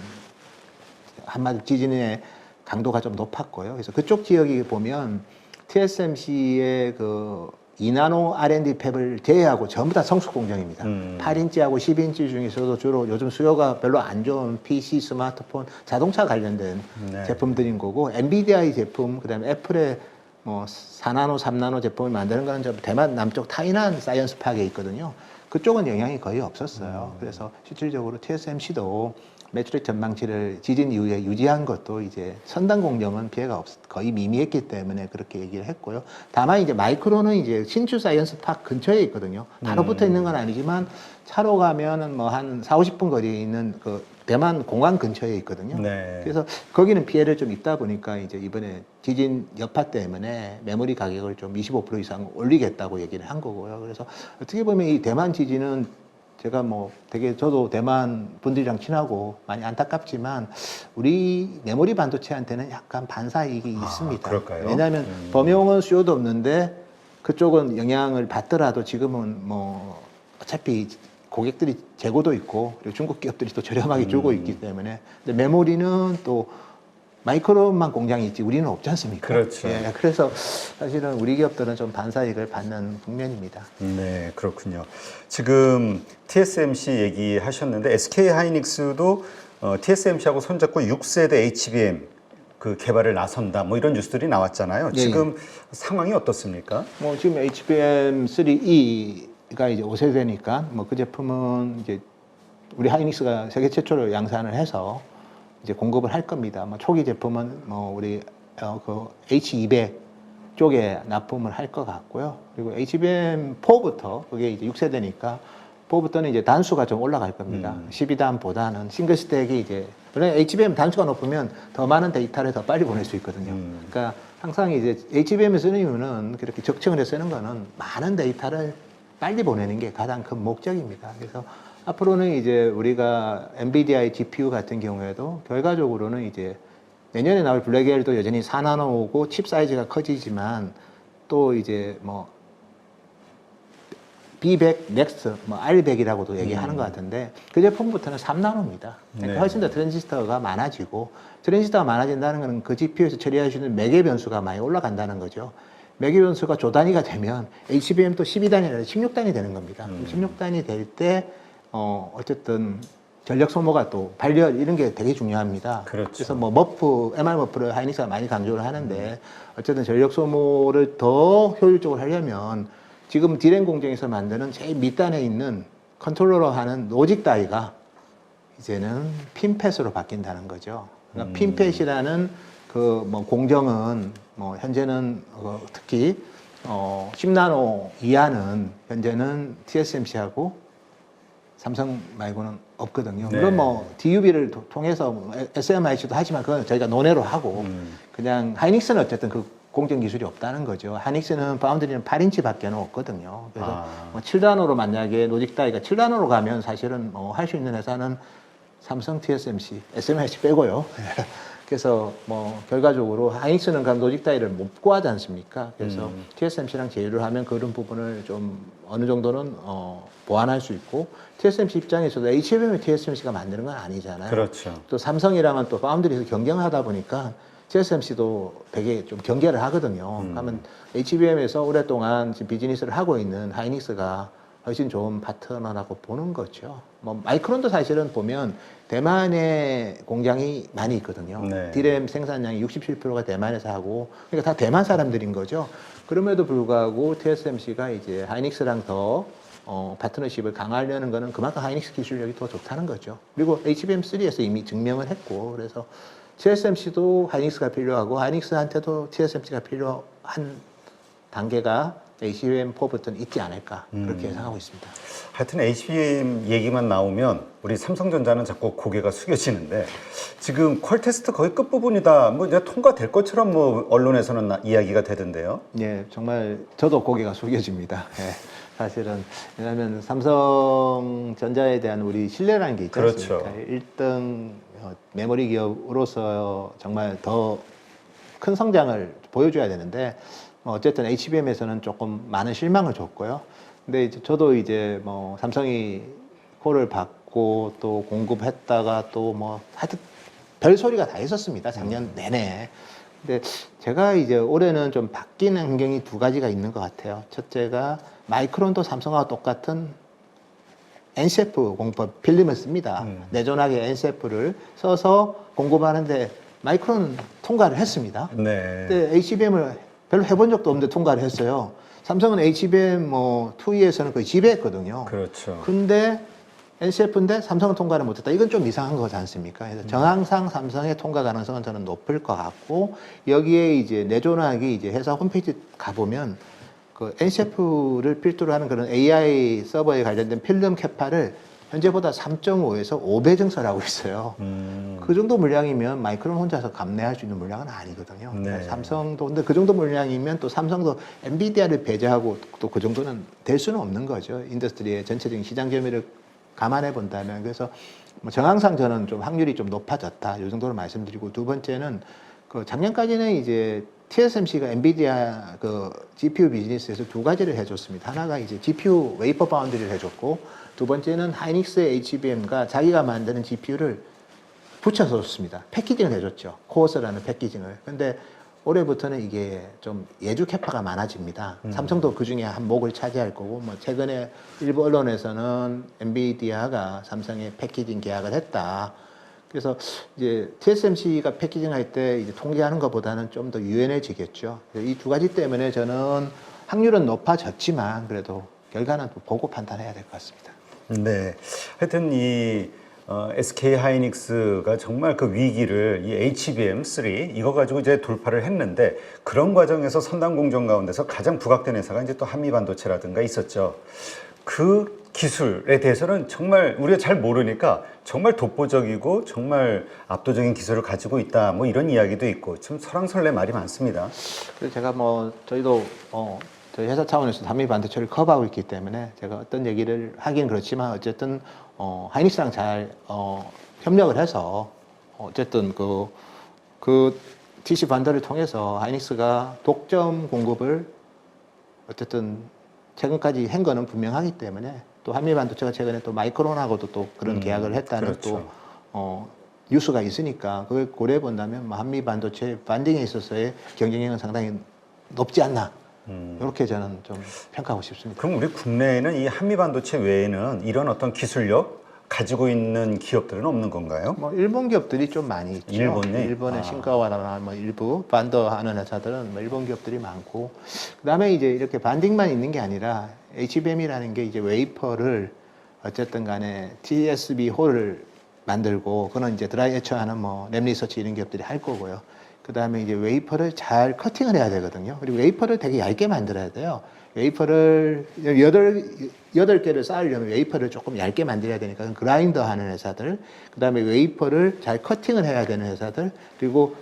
한마디 지진의 강도가 좀 높았고요. 그래서 그쪽 지역이 보면 TSMC의 그 2나노 R&D 팹을 제외하고 전부 다 성숙 공정입니다. 8인치하고 10인치 중에서도 주로 요즘 수요가 별로 안 좋은 PC, 스마트폰, 자동차 관련된 네. 제품들인 거고 엔비디아의 제품, 그다음에 애플의 뭐 4나노, 3나노 제품을 만드는 거는 좀 대만 남쪽 타이난 사이언스 파크에 있거든요. 그쪽은 영향이 거의 없었어요. 그래서 실질적으로 TSMC도 매출액 전망치를 지진 이후에 유지한 것도 이제 선단 공정은 피해가 거의 미미했기 때문에 그렇게 얘기를 했고요. 다만 이제 마이크론은 이제 신추 사이언스 파크 근처에 있거든요. 바로 붙어 있는 건 아니지만 차로 가면은 뭐 한 4, 50분 거리에 있는 그 대만 공항 근처에 있거든요. 네. 그래서 거기는 피해를 좀 입다 보니까 이제 이번에 지진 여파 때문에 메모리 가격을 좀 25% 이상 올리겠다고 얘기를 한 거고요. 그래서 어떻게 보면 이 대만 지진은 제가 뭐 되게 저도 대만 분들이랑 친하고 많이 안타깝지만 우리 메모리 반도체한테는 약간 반사이익이 있습니다. 그럴까요? 왜냐하면 범용은 수요도 없는데 그쪽은 영향을 받더라도 지금은 뭐 어차피 고객들이 재고도 있고 그리고 중국 기업들이 또 저렴하게 주고 있기 때문에 근데 메모리는 또 마이크론만 공장이 있지 우리는 없지 않습니까? 그렇죠. 예, 그래서 사실은 우리 기업들은 좀 반사이익을 받는 국면입니다. 네, 그렇군요. 지금 TSMC 얘기하셨는데 SK 하이닉스도 TSMC하고 손잡고 6세대 HBM 그 개발을 나선다. 뭐 이런 뉴스들이 나왔잖아요. 네. 지금 상황이 어떻습니까? 뭐 지금 HBM3E가 이제 5세대니까 뭐 그 제품은 이제 우리 하이닉스가 세계 최초로 양산을 해서 이제 공급을 할 겁니다. 뭐 초기 제품은 뭐 우리 그 H200 쪽에 납품을 할 것 같고요. 그리고 HBM4부터 그게 이제 6세대니까 4부터는 이제 단수가 좀 올라갈 겁니다. 12단보다는 싱글 스택이 이제 원래 HBM 단수가 높으면 더 많은 데이터를 더 빨리 보낼 수 있거든요. 그러니까 항상 이제 HBM을 쓰는 이유는 그렇게 적층을 해서 쓰는 거는 많은 데이터를 빨리 보내는 게 가장 큰 목적입니다. 그래서 앞으로는 이제 우리가 엔비디아의 GPU 같은 경우에도 결과적으로는 이제 내년에 나올 블랙엘도 여전히 4나노고 칩 사이즈가 커지지만 또 이제 뭐 B100 넥스트, 뭐 R100이라고도 얘기하는 것 같은데 그 제품부터는 3나노입니다. 그러니까 네. 훨씬 더 트랜지스터가 많아지고 트랜지스터가 많아진다는 것은 그 GPU에서 처리할 수 있는 매개 변수가 많이 올라간다는 거죠. 매개 변수가 조 단위가 되면 HBM도 12단이 아니라 16단이 되는 겁니다. 16단이 될 때 어쨌든 전력 소모가 또 발열 이런 게 되게 중요합니다. 그렇죠. 그래서 뭐 머프, MR 머프를 하이닉스가 많이 강조를 하는데 어쨌든 전력 소모를 더 효율적으로 하려면 지금 디램 공정에서 만드는 제일 밑단에 있는 컨트롤러 하는 로직 다이가 이제는 핀팻으로 바뀐다는 거죠. 그러니까 핀팻이라는 그 뭐 공정은 뭐 현재는 특히 10나노 이하는 현재는 TSMC하고 삼성 말고는 없거든요. 네. 물론 뭐 DUV를 통해서 SMIC도 하지만 그건 저희가 논외로 하고 그냥 하이닉스는 어쨌든 그 공정 기술이 없다는 거죠. 하이닉스는 파운드리는 8인치밖에 없거든요. 그래서 뭐 7단으로 만약에 로직 다이가 7단으로 가면 사실은 할 수 있는 회사는 삼성, TSMC, SMIC 빼고요. 그래서 뭐 결과적으로 하이닉스는 그럼 로직 다이를 못 구하지 않습니까? 그래서 TSMC랑 제휴를 하면 그런 부분을 좀 어느 정도는 보완할 수 있고 TSMC 입장에서도 HBM을 TSMC가 만드는 건 아니잖아요. 그렇죠. 또 삼성이랑은 또 파운드리에서 경쟁을 하다 보니까 TSMC도 되게 좀 경계를 하거든요. 그러면 HBM에서 오랫동안 지금 비즈니스를 하고 있는 하이닉스가 훨씬 좋은 파트너라고 보는 거죠. 뭐 마이크론도 사실은 보면 대만에 공장이 많이 있거든요. 네. 디램 생산량이 67%가 대만에서 하고, 그러니까 다 대만 사람들인 거죠. 그럼에도 불구하고 TSMC가 이제 하이닉스랑 더 파트너십을 강화하려는 거는 그만큼 하이닉스 기술력이 더 좋다는 거죠. 그리고 HBM3에서 이미 증명을 했고, 그래서 TSMC도 하이닉스가 필요하고 하이닉스한테도 TSMC가 필요한 단계가 HBM4부터는 있지 않을까 그렇게 예상하고 있습니다. 하여튼 HBM 얘기만 나오면 우리 삼성전자는 자꾸 고개가 숙여지는데 지금 퀄 테스트 거의 끝부분이다. 뭐 이제 통과될 것처럼 뭐 언론에서는 이야기가 되던데요. 예, 정말 저도 고개가 숙여집니다. 예, 사실은 왜냐하면 삼성전자에 대한 우리 신뢰라는 게 있지 그렇죠. 않습니까? 1등 메모리 기업으로서 정말 더 큰 성장을 보여줘야 되는데 어쨌든 HBM에서는 조금 많은 실망을 줬고요. 근데 이제 저도 이제 뭐 삼성이 콜을 받고 또 공급했다가 또 뭐 하여튼 별 소리가 다 있었습니다. 작년 내내. 근데 제가 이제 올해는 좀 바뀐 환경이 두 가지가 있는 것 같아요. 첫째가 마이크론도 삼성하고 똑같은 NCF 공법 필름을 씁니다. 내존하게 NCF를 써서 공급하는데 마이크론 통과를 했습니다. 네. 근데 HBM을 별로 해본 적도 없는데 통과를 했어요. 삼성은 HBM 뭐 2E에서는 거의 지배했거든요. 그렇죠. 근데 NCF인데 삼성은 통과를 못했다. 이건 좀 이상한 거지 않습니까? 그래서 정황상 삼성의 통과 가능성은 저는 높을 것 같고 여기에 이제 내존하기 이제 회사 홈페이지 가보면 그 NCF를 필두로 하는 그런 AI 서버에 관련된 필름 캐파를 현재보다 3.5에서 5배 증설하고 있어요. 그 정도 물량이면 마이크론 혼자서 감내할 수 있는 물량은 아니거든요. 네. 삼성도 근데 그 정도 물량이면 또 삼성도 엔비디아를 배제하고 또 그 정도는 될 수는 없는 거죠. 인더스트리의 전체적인 시장 점유율을 감안해 본다면. 그래서 뭐 정황상 저는 좀 확률이 좀 높아졌다. 이 정도로 말씀드리고 두 번째는 그 작년까지는 이제 TSMC가 엔비디아 그 GPU 비즈니스에서 두 가지를 해줬습니다. 하나가 이제 GPU 웨이퍼 바운드리를 해줬고 두 번째는 하이닉스의 HBM과 자기가 만드는 GPU를 붙여서 줬습니다. 패키징을 해줬죠. 코어스라는 패키징을. 근데 올해부터는 이게 좀 예주 캐파가 많아집니다. 삼성도 그 중에 한 목을 차지할 거고, 뭐 최근에 일부 언론에서는 엔비디아가 삼성에 패키징 계약을 했다. 그래서 이제 TSMC가 패키징 할 때 이제 통제하는 것보다는 좀 더 유연해지겠죠. 이 두 가지 때문에 저는 확률은 높아졌지만 그래도 결과는 또 보고 판단해야 될 것 같습니다. 네. 하여튼 이 SK 하이닉스가 정말 그 위기를 이 HBM3 이거 가지고 이제 돌파를 했는데 그런 과정에서 선단 공정 가운데서 가장 부각된 회사가 이제 또 한미 반도체라든가 있었죠. 그 기술에 대해서는 정말 우리가 잘 모르니까 정말 독보적이고 정말 압도적인 기술을 가지고 있다 뭐 이런 이야기도 있고 좀 설왕설래 말이 많습니다. 그래서 제가 뭐 저희도 저희 회사 차원에서 한미 반도체를 커버하고 있기 때문에 제가 어떤 얘기를 하긴 그렇지만 어쨌든 하이닉스랑 잘 협력을 해서 어쨌든 그 TC 반도를 통해서 하이닉스가 독점 공급을 어쨌든 최근까지 한 거는 분명하기 때문에 또 한미 반도체가 최근에 또 마이크론하고도 또 그런 계약을 했다는 그렇죠. 또 뉴스가 있으니까 그걸 고려해 본다면 뭐 한미 반도체 반딩에 있어서의 경쟁력은 상당히 높지 않나. 이렇게 저는 좀 평가하고 싶습니다. 그럼 우리 국내에는 이 한미 반도체 외에는 이런 어떤 기술력 가지고 있는 기업들은 없는 건가요? 뭐 일본 기업들이 좀 많이 있죠. 일본에? 일본의 신카와나 뭐 일부 반도 하는 회사들은 뭐 일본 기업들이 많고 그다음에 이제 이렇게 반딩만 있는 게 아니라 HBM이라는 게 이제 웨이퍼를 어쨌든 간에 TSV 홀을 만들고 그는 이제 드라이 에처하는 뭐 랩리서치 이런 기업들이 할 거고요. 그다음에 이제 웨이퍼를 잘 커팅을 해야 되거든요. 그리고 웨이퍼를 되게 얇게 만들어야 돼요. 웨이퍼를 여덟 개를 쌓으려면 웨이퍼를 조금 얇게 만들어야 되니까 그라인더 하는 회사들, 그다음에 웨이퍼를 잘 커팅을 해야 되는 회사들, 그리고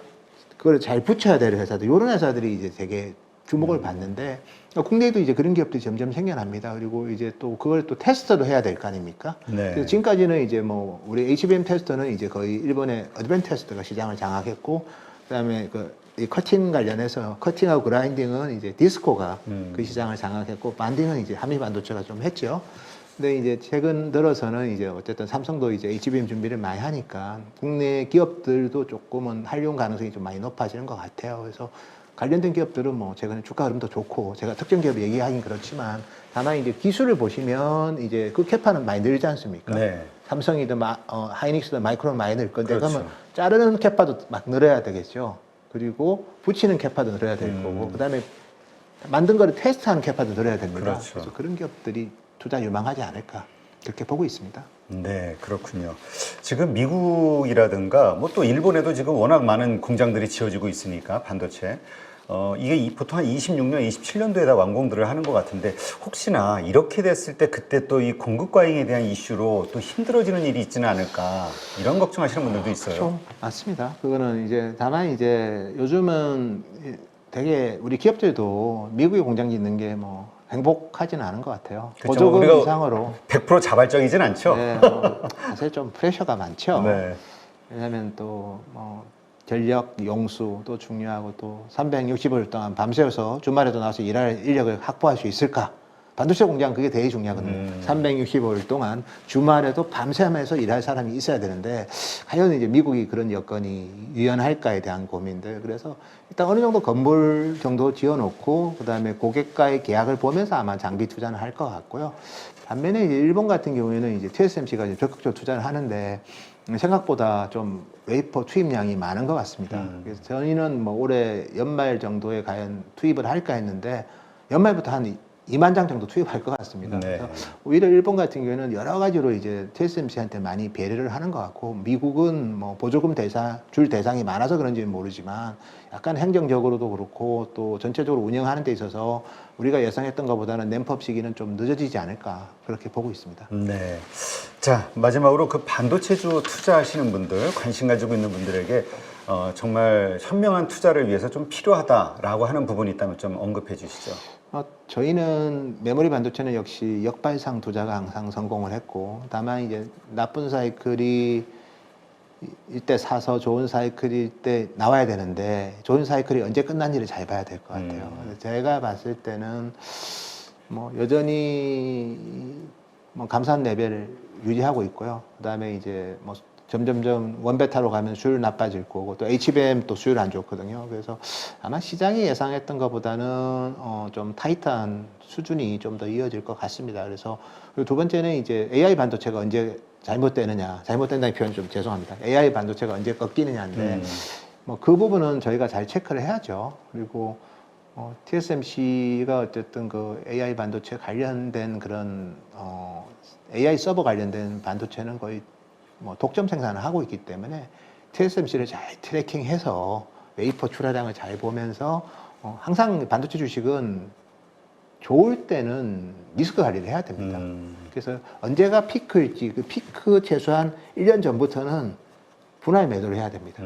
그걸 잘 붙여야 되는 회사들, 이런 회사들이 이제 되게 주목을 받는데 국내에도 이제 그런 기업들이 점점 생겨납니다. 그리고 이제 또 그걸 또 테스터도 해야 될 거 아닙니까? 네. 그래서 지금까지는 이제 뭐 우리 HBM 테스터는 이제 거의 일본의 어드밴 테스터가 시장을 장악했고, 그다음에 이 커팅 관련해서 커팅하고 그라인딩은 이제 디스코가 그 시장을 장악했고, 반딩은 이제 한미 반도체가 좀 했죠. 근데 이제 최근 들어서는 이제 어쨌든 삼성도 이제 HBM 준비를 많이 하니까 국내 기업들도 조금은 활용 가능성이 좀 많이 높아지는 것 같아요. 그래서 관련된 기업들은 뭐 최근에 주가 흐름도 좋고, 제가 특정 기업 얘기하긴 그렇지만 다만 이제 기술을 보시면 이제 그 캐파는 많이 늘지 않습니까? 네. 삼성이든 하이닉스든 마이크론 많이 늘 건데, 그렇죠. 그러면 자르는 캐파도 막 늘어야 되겠죠. 그리고 붙이는 캐파도 늘어야 될 거고, 그다음에 만든 거를 테스트하는 캐파도 늘어야 됩니다. 그렇죠. 그래서 그런 기업들이 투자 유망하지 않을까 그렇게 보고 있습니다. 네, 그렇군요. 지금 미국이라든가 뭐 또 일본에도 지금 워낙 많은 공장들이 지어지고 있으니까 반도체. 이게 보통 한 26년, 27년도에다 완공들을 하는 것 같은데, 혹시나 이렇게 됐을 때 그때 또 이 공급 과잉에 대한 이슈로 또 힘들어지는 일이 있지는 않을까, 이런 걱정하시는 분들도 있어요. 그렇죠. 맞습니다. 그거는 이제 다만 이제 요즘은 되게 우리 기업들도 미국에 공장 짓는 게 뭐 행복하지는 않은 것 같아요. 그렇죠. 보조금 우리가 이상으로. 100% 자발적이진 않죠. 네, 사실 좀 프레셔가 많죠. 네. 왜냐하면 또 뭐 전력 용수도 중요하고, 또 365일 동안 밤새워서 주말에도 나와서 일할 인력을 확보할 수 있을까? 반도체 공장 그게 되게 중요하거든요. 365일 동안 주말에도 밤새면서 일할 사람이 있어야 되는데, 과연 이제 미국이 그런 여건이 유연할까에 대한 고민들. 그래서 일단 어느 정도 건물 정도 지어놓고, 그 다음에 고객과의 계약을 보면서 아마 장비 투자는 할 것 같고요. 반면에 이제 일본 같은 경우에는 이제 TSMC가 이제 적극적으로 투자를 하는데, 생각보다 좀 웨이퍼 투입량이 많은 것 같습니다. 그래서 저희는 뭐 올해 연말 정도에 과연 투입을 할까 했는데, 연말부터 한 2만 장 정도 투입할 것 같습니다. 네. 그래서 오히려 일본 같은 경우에는 여러 가지로 이제 TSMC한테 많이 배려를 하는 것 같고, 미국은 뭐 보조금 줄 대상이 많아서 그런지는 모르지만 약간 행정적으로도 그렇고 또 전체적으로 운영하는 데 있어서 우리가 예상했던 것보다는 램프업 시기는 좀 늦어지지 않을까 그렇게 보고 있습니다. 네. 자, 마지막으로 그 반도체주 투자하시는 분들, 관심 가지고 있는 분들에게 정말 현명한 투자를 위해서 좀 필요하다라고 하는 부분이 있다면 좀 언급해 주시죠. 저희는 메모리 반도체는 역시 역발상 투자가 항상 성공을 했고, 다만 이제 나쁜 사이클이 이때 사서 좋은 사이클일 때 나와야 되는데, 좋은 사이클이 언제 끝난지를 잘 봐야 될 것 같아요. 그래서 제가 봤을 때는 뭐 여전히 뭐 감사한 레벨을 유지하고 있고요. 그다음에 이제 뭐 점점점 원베타로 가면 수율 나빠질 거고, 또 HBM 또 수율 안 좋거든요. 그래서 아마 시장이 예상했던 것보다는 좀 타이트한 수준이 좀 더 이어질 것 같습니다. 그래서 그리고 두 번째는 이제 AI 반도체가 언제 잘못된다는 표현 좀 죄송합니다. AI 반도체가 언제 꺾이느냐인데, 뭐 그 부분은 저희가 잘 체크를 해야죠. 그리고 TSMC가 어쨌든 그 AI 반도체 관련된 그런 AI 서버 관련된 반도체는 거의 뭐 독점 생산을 하고 있기 때문에 TSMC를 잘 트래킹해서 웨이퍼 출하량을 잘 보면서 항상 반도체 주식은 좋을 때는 리스크 관리를 해야 됩니다. 그래서 언제가 피크일지, 그 피크 최소한 1년 전부터는 분할 매도를 해야 됩니다.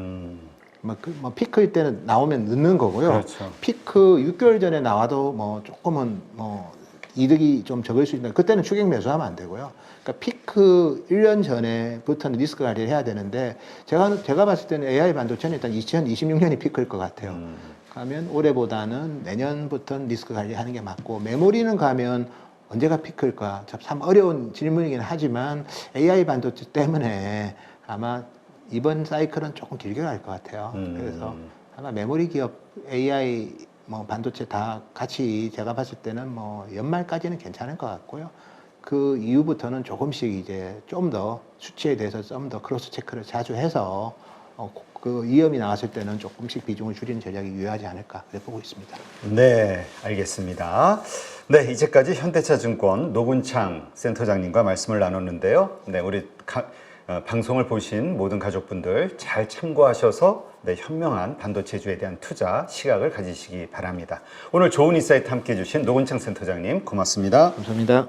뭐 피크일 때는 나오면 늦는 거고요. 그렇죠. 피크 6개월 전에 나와도 뭐 조금은 뭐 이득이 좀 적을 수 있는데, 그때는 추격 매수하면 안 되고요. 그러니까 피크 1년 전에부터는 리스크 관리를 해야 되는데, 제가 봤을 때는 AI 반도체는 일단 2026년이 피크일 것 같아요. 가면 올해보다는 내년부터는 리스크 관리하는 게 맞고, 메모리는 가면 언제가 피크일까? 참 어려운 질문이긴 하지만 AI 반도체 때문에 아마 이번 사이클은 조금 길게 갈 것 같아요. 그래서 아마 메모리 기업, AI 뭐 반도체 다 같이 제가 봤을 때는 뭐 연말까지는 괜찮을 것 같고요. 그 이후부터는 조금씩 이제 좀 더 수치에 대해서 좀 더 크로스 체크를 자주 해서 그 위험이 나왔을 때는 조금씩 비중을 줄이는 전략이 유효하지 않을까 그래 보고 있습니다. 네, 알겠습니다. 네, 이제까지 현대차증권 노군창 센터장님과 말씀을 나눴는데요. 네, 우리 방송을 보신 모든 가족분들 잘 참고하셔서 네, 현명한 반도체주에 대한 투자 시각을 가지시기 바랍니다. 오늘 좋은 인사이트 함께해 주신 노건창 센터장님 고맙습니다. 감사합니다.